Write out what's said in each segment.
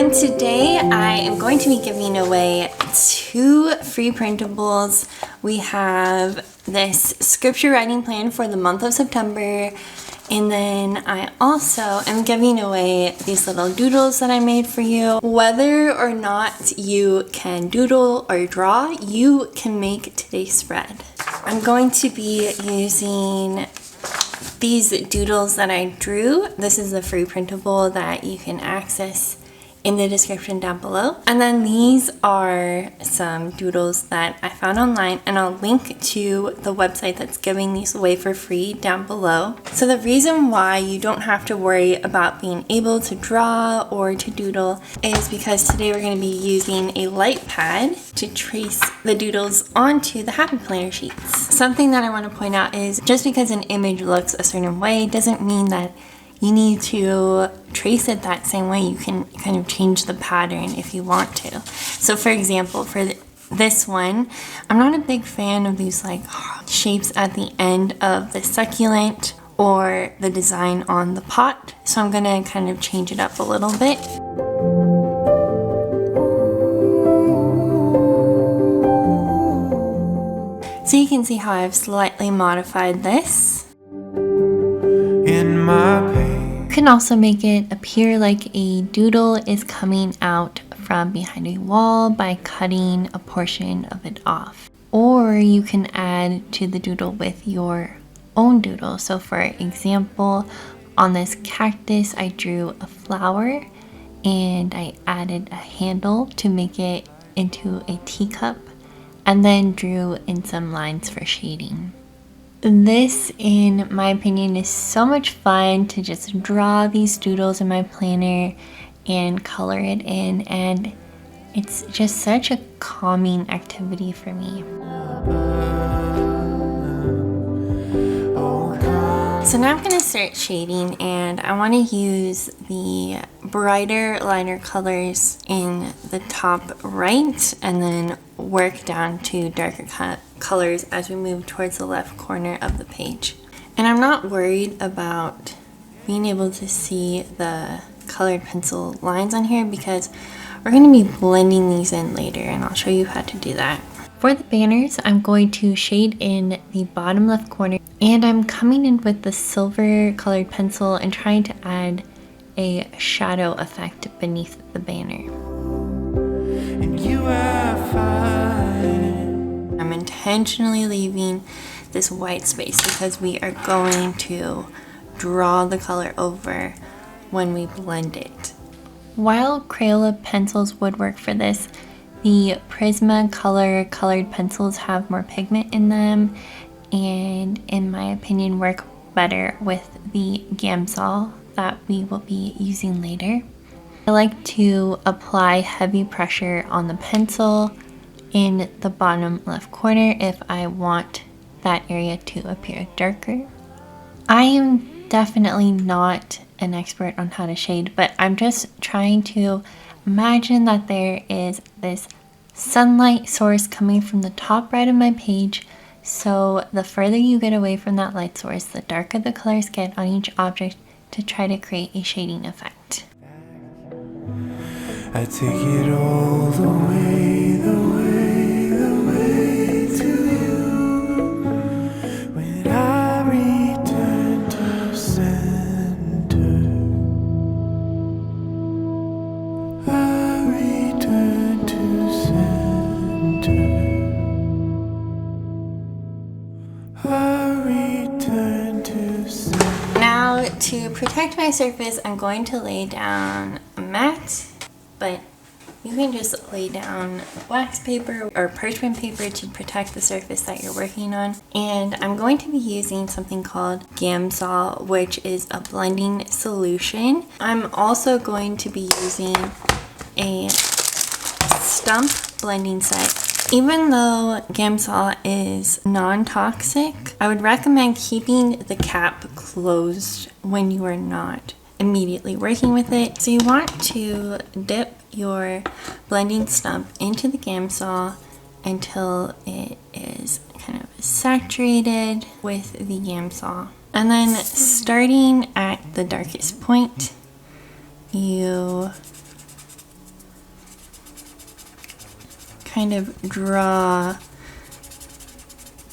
And today I am going to be giving away 2 free printables. We have this scripture writing plan for the month of September, and then I also am giving away these little doodles that I made for you. Whether or not you can doodle or draw, you can make today's spread. I'm going to be using these doodles that I drew. This is a free printable that you can access in the description down below. And then these are some doodles that I found online, and I'll link to the website that's giving these away for free down below. So the reason why you don't have to worry about being able to draw or to doodle is because today we're going to be using a light pad to trace the doodles onto the Happy Planner sheets. Something that I want to point out is just because an image looks a certain way doesn't mean that you need to trace it that same way. You can kind of change the pattern if you want to. So for example, for this one, I'm not a big fan of these like shapes at the end of the succulent or the design on the pot. So I'm gonna kind of change it up a little bit. So you can see how I've slightly modified this. In my pain. You can also make it appear like a doodle is coming out from behind a wall by cutting a portion of it off. Or you can add to the doodle with your own doodle. So for example, on this cactus, I drew a flower and I added a handle to make it into a teacup, and then drew in some lines for shading. This, in my opinion, is so much fun to just draw these doodles in my planner and color it in, and it's just such a calming activity for me. So now I'm going to start shading, and I want to use the brighter liner colors in the top right and then work down to darker colors as we move towards the left corner of the page. And I'm not worried about being able to see the colored pencil lines on here because we're going to be blending these in later, and I'll show you how to do that. For the banners, I'm going to shade in the bottom left corner, and I'm coming in with the silver colored pencil and trying to add a shadow effect beneath the banner. And you are fine. I'm intentionally leaving this white space because we are going to draw the color over when we blend it. While Crayola pencils would work for this, the Prismacolor colored pencils have more pigment in them, and in my opinion work better with the Gamsol that we will be using later. I like to apply heavy pressure on the pencil in the bottom left corner if I want that area to appear darker. I am definitely not an expert on how to shade, but I'm just trying to imagine that there is this sunlight source coming from the top right of my page. So the further you get away from that light source, the darker the colors get on each object to try to create a shading effect. I take it all the way to you. When I return to center, I return to center. Now, to protect my surface, I'm going to lay down a mat, but you can just lay down wax paper or parchment paper to protect the surface that you're working on. And I'm going to be using something called Gamsol, which is a blending solution. I'm also going to be using a stump blending set. Even though Gamsol is non-toxic, I would recommend keeping the cap closed when you are not immediately working with it. So you want to dip your blending stump into the Gamsol until it is kind of saturated with the Gamsol. And then starting at the darkest point, you kind of draw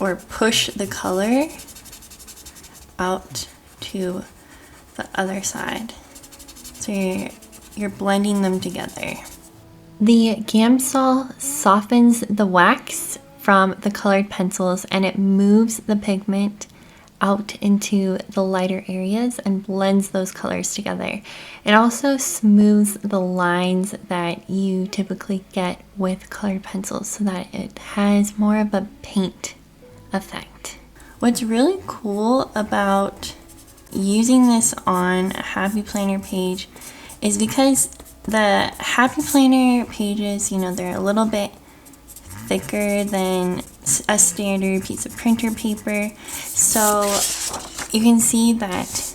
or push the color out to the other side. So you're blending them together. The Gamsol softens the wax from the colored pencils and it moves the pigment out into the lighter areas and blends those colors together. It also smooths the lines that you typically get with colored pencils so that it has more of a paint effect. What's really cool about using this on a Happy Planner page is because the Happy Planner pages, you know, they're a little bit thicker than a standard piece of printer paper. So you can see that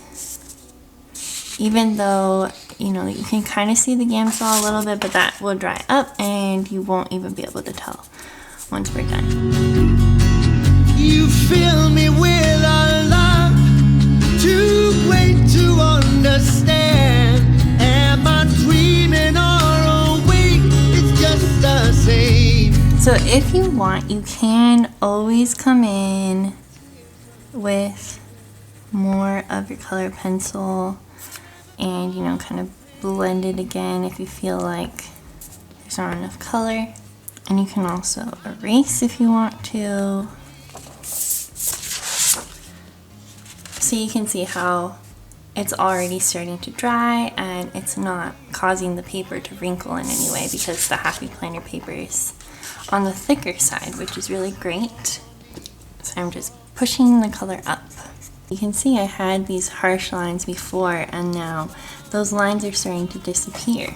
even though, you know, you can kind of see the Gamsol a little bit, but that will dry up and you won't even be able to tell once we're done. You fill me with a love too great to understand. Am I dreaming or awake? It's just the same. So if you want, you can always come in with more of your colored pencil and, you know, kind of blend it again if you feel like there's not enough color. And you can also erase if you want to. So you can see how it's already starting to dry and it's not causing the paper to wrinkle in any way because the Happy Planner paper is on the thicker side, which is really great. So I'm just pushing the color up. You can see I had these harsh lines before and now those lines are starting to disappear.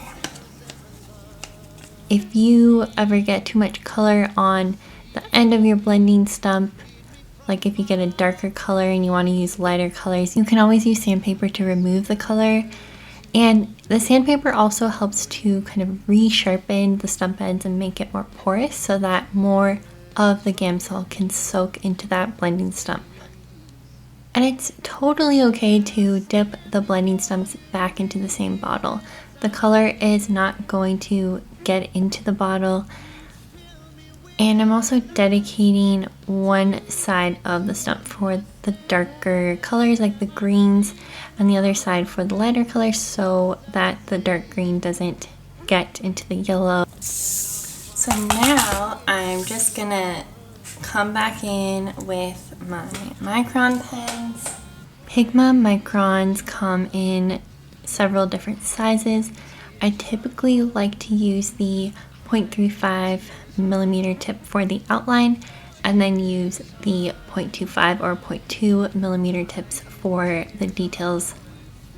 If you ever get too much color on the end of your blending stump, like if you get a darker color and you want to use lighter colors, you can always use sandpaper to remove the color. And the sandpaper also helps to kind of resharpen the stump ends and make it more porous so that more of the Gamsol can soak into that blending stump. And it's totally okay to dip the blending stumps back into the same bottle. The color is not going to get into the bottle. And I'm also dedicating one side of the stump for the darker colors like the greens and the other side for the lighter colors so that the dark green doesn't get into the yellow. So now I'm just gonna come back in with my micron pens. Pigma microns come in several different sizes. I typically like to use the 0.35 millimeter tip for the outline and then use the 0.25 or 0.2 millimeter tips for the details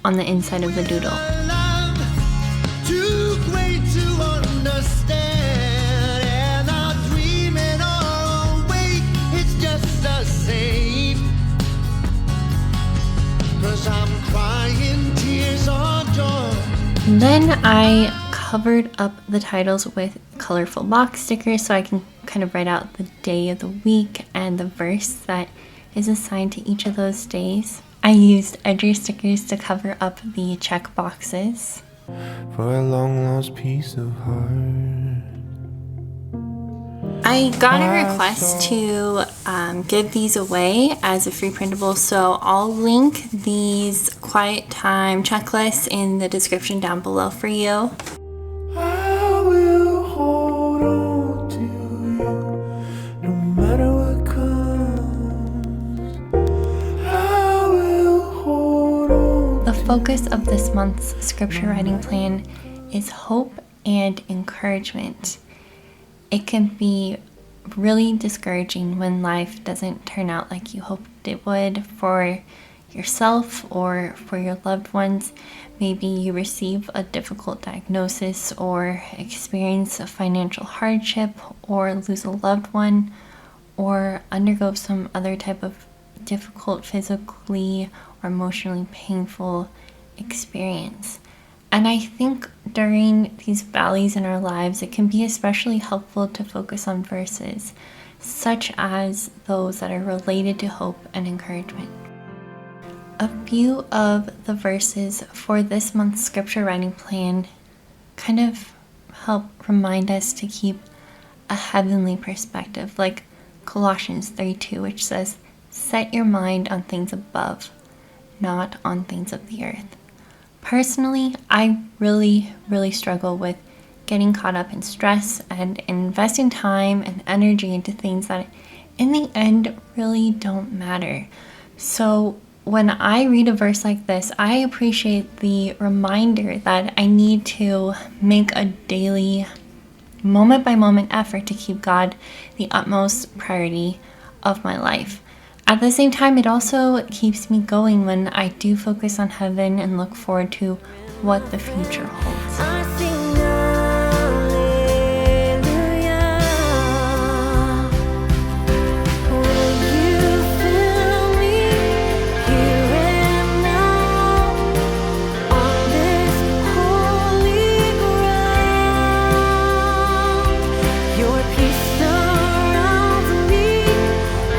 on the inside of the doodle. Too great to understand. And I'm dreaming or awake. It's just the same. 'Cause I'm crying tears of joy. And then I covered up the titles with colorful box stickers so I can kind of write out the day of the week and the verse that is assigned to each of those days. I used edger stickers to cover up the check boxes. For a long lost piece of heart. I got a request to give these away as a free printable, so I'll link these quiet time checklists in the description down below for you. I will hold on to you no matter what comes. I will hold on. The focus of this month's scripture writing plan is hope and encouragement. It can be really discouraging when life doesn't turn out like you hoped it would for yourself or for your loved ones. Maybe you receive a difficult diagnosis or experience a financial hardship or lose a loved one or undergo some other type of difficult physically or emotionally painful experience. And I think during these valleys in our lives, it can be especially helpful to focus on verses, such as those that are related to hope and encouragement. A few of the verses for this month's scripture writing plan kind of help remind us to keep a heavenly perspective, like Colossians 3:2, which says, "Set your mind on things above, not on things of the earth." Personally, I really struggle with getting caught up in stress and investing time and energy into things that in the end really don't matter. So when I read a verse like this, I appreciate the reminder that I need to make a daily, moment by moment effort to keep God the utmost priority of my life. At the same time, it also keeps me going when I do focus on heaven and look forward to what the future holds. I sing hallelujah. Will you fill me here and now on this holy ground? Your peace surrounds me.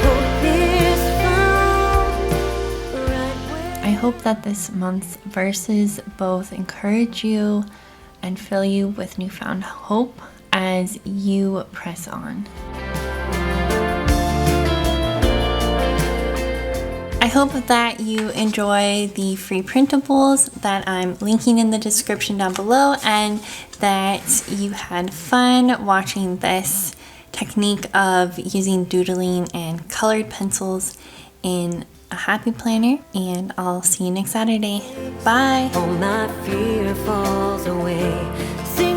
Hope is found right where I hope that this month's verses both encourage you and fill you with newfound hope as you press on. I hope that you enjoy the free printables that I'm linking in the description down below, and that you had fun watching this technique of using doodling and colored pencils in a happy planner, and I'll see you next Saturday. Bye! all my fear falls away. Sing